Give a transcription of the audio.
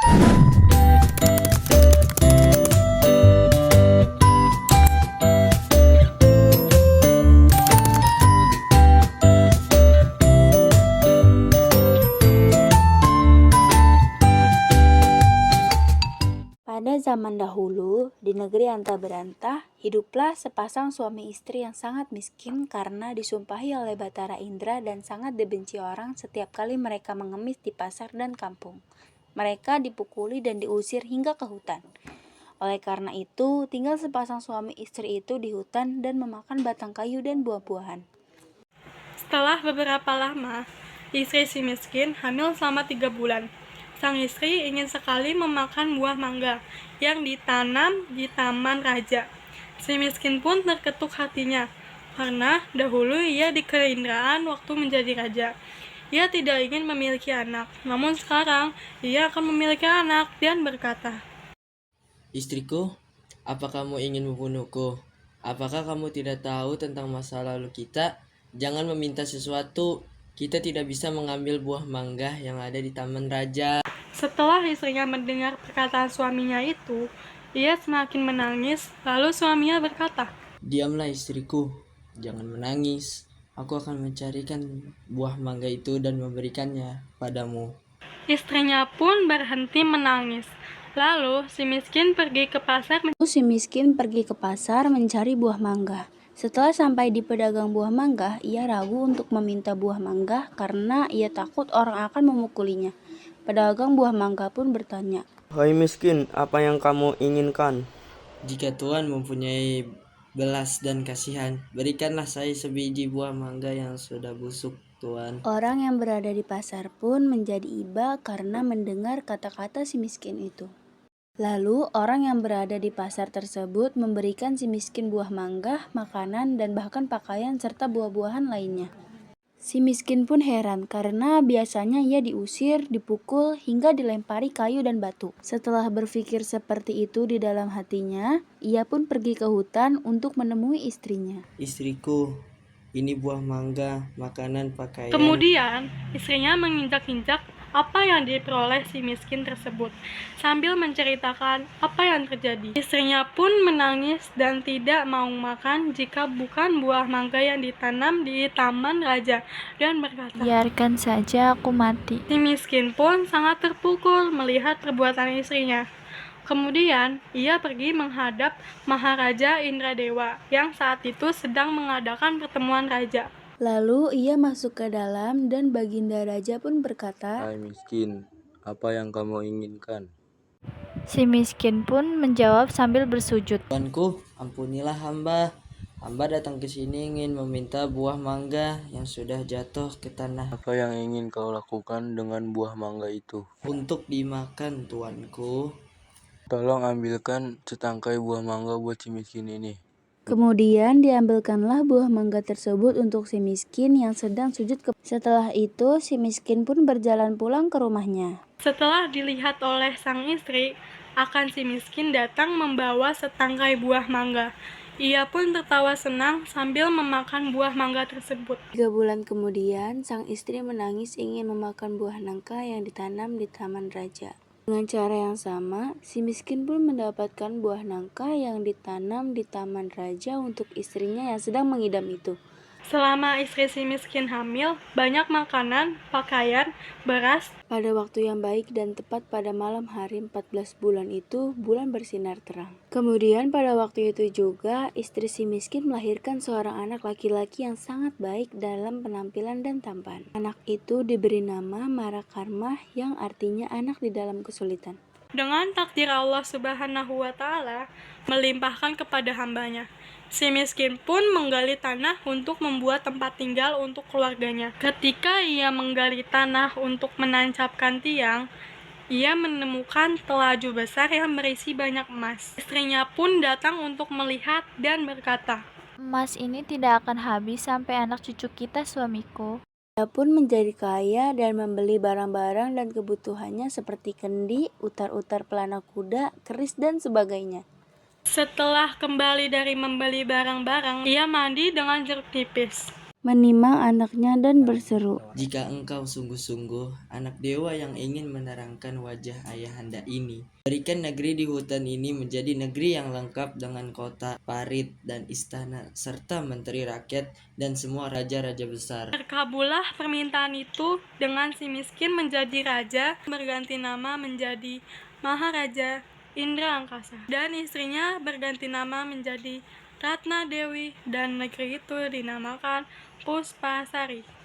Pada zaman dahulu, di negeri antah berantah, hiduplah sepasang suami istri yang sangat miskin karena disumpahi oleh Batara Indra dan sangat dibenci orang setiap kali mereka mengemis di pasar dan kampung. Mereka dipukuli dan diusir hingga ke hutan. Oleh karena itu, tinggal sepasang suami istri itu di hutan dan memakan batang kayu dan buah-buahan. Setelah beberapa lama, istri si miskin hamil selama 3 bulan. Sang istri ingin sekali memakan buah mangga yang ditanam di taman raja. Si miskin pun terketuk hatinya, karena dahulu ia di keindaraan waktu menjadi raja. Ia tidak ingin memiliki anak, namun sekarang ia akan memiliki anak dan berkata, Istriku, apa kamu ingin membunuhku? Apakah kamu tidak tahu tentang masa lalu kita? Jangan meminta sesuatu. Kita tidak bisa mengambil buah mangga yang ada di taman raja. Setelah istrinya mendengar perkataan suaminya itu, ia semakin menangis. Lalu suaminya berkata, Diamlah istriku, jangan menangis. Aku akan mencarikan buah mangga itu dan memberikannya padamu. istrinya pun berhenti menangis. Lalu si miskin pergi ke pasar mencari buah mangga. Setelah sampai di pedagang buah mangga, ia ragu untuk meminta buah mangga karena ia takut orang akan memukulinya. Pedagang buah mangga pun bertanya, Hai miskin, apa yang kamu inginkan? Jika Tuhan mempunyai belas dan kasihan, berikanlah saya sebiji buah mangga yang sudah busuk, Tuhan. Orang yang berada di pasar pun menjadi iba karena mendengar kata-kata si miskin itu. Lalu orang yang berada di pasar tersebut memberikan si miskin buah mangga, makanan, dan bahkan pakaian serta buah-buahan lainnya. Si miskin pun heran karena biasanya ia diusir, dipukul, hingga dilempari kayu dan batu. Setelah berpikir seperti itu di dalam hatinya, ia pun pergi ke hutan untuk menemui istrinya. Istriku, ini buah mangga, makanan, pakaian. Kemudian istrinya menginjak-injak apa yang diperoleh si miskin tersebut sambil menceritakan apa yang terjadi. Istrinya pun menangis dan tidak mau makan jika bukan buah mangga yang ditanam di taman raja dan berkata, Biarkan saja aku mati. Si miskin pun sangat terpukul melihat perbuatan istrinya. Kemudian ia pergi menghadap Maharaja Indradewa yang saat itu sedang mengadakan pertemuan raja. Lalu ia masuk ke dalam dan Baginda Raja pun berkata, Hai miskin, apa yang kamu inginkan? Si miskin pun menjawab sambil bersujud. Tuanku, ampunilah hamba. Hamba datang ke sini ingin meminta buah mangga yang sudah jatuh ke tanah Apa yang ingin kau lakukan dengan buah mangga itu? untuk dimakan, tuanku. Tolong ambilkan setangkai buah mangga buat si miskin ini. Kemudian diambilkanlah buah mangga tersebut untuk si miskin yang sedang sujud. Setelah itu si miskin pun berjalan pulang ke rumahnya. Setelah dilihat oleh sang istri, akan si miskin datang membawa setangkai buah mangga. Ia pun tertawa senang sambil memakan buah mangga tersebut. 3 bulan kemudian, sang istri menangis ingin memakan buah nangka yang ditanam di taman raja. Dengan cara yang sama, si miskin pun mendapatkan buah nangka yang ditanam di taman raja untuk istrinya yang sedang mengidam itu. Selama istri si miskin hamil, banyak makanan, pakaian, beras. Pada waktu yang baik dan tepat pada malam hari 14 bulan itu, bulan bersinar terang. Kemudian pada waktu itu juga, istri si miskin melahirkan seorang anak laki-laki yang sangat baik dalam penampilan dan tampan. Anak itu diberi nama Marakarma yang artinya anak di dalam kesulitan. Dengan takdir Allah Subhanahu wa Ta'ala melimpahkan kepada hambanya, si miskin pun menggali tanah untuk membuat tempat tinggal untuk keluarganya. Ketika ia menggali tanah untuk menancapkan tiang, ia menemukan telaju besar yang berisi banyak emas. Istrinya pun datang untuk melihat dan berkata, Emas ini tidak akan habis sampai anak cucu kita, suamiku. Ia pun menjadi kaya dan membeli barang-barang dan kebutuhannya seperti kendi, utar-utar pelana kuda, keris, dan sebagainya. Setelah kembali dari membeli barang-barang, ia mandi dengan jeruk nipis. menimang anaknya dan berseru, Jika engkau sungguh-sungguh anak dewa yang ingin menerangkan wajah ayahanda ini, berikan negeri di hutan ini menjadi negeri yang lengkap dengan kota, parit, dan istana, serta menteri rakyat dan semua raja-raja besar. Terkabullah permintaan itu dengan si miskin menjadi raja, berganti nama menjadi Maharaja Indra Angkasa. Dan istrinya berganti nama menjadi Ratna Dewi dan negeri itu dinamakan Puspasari.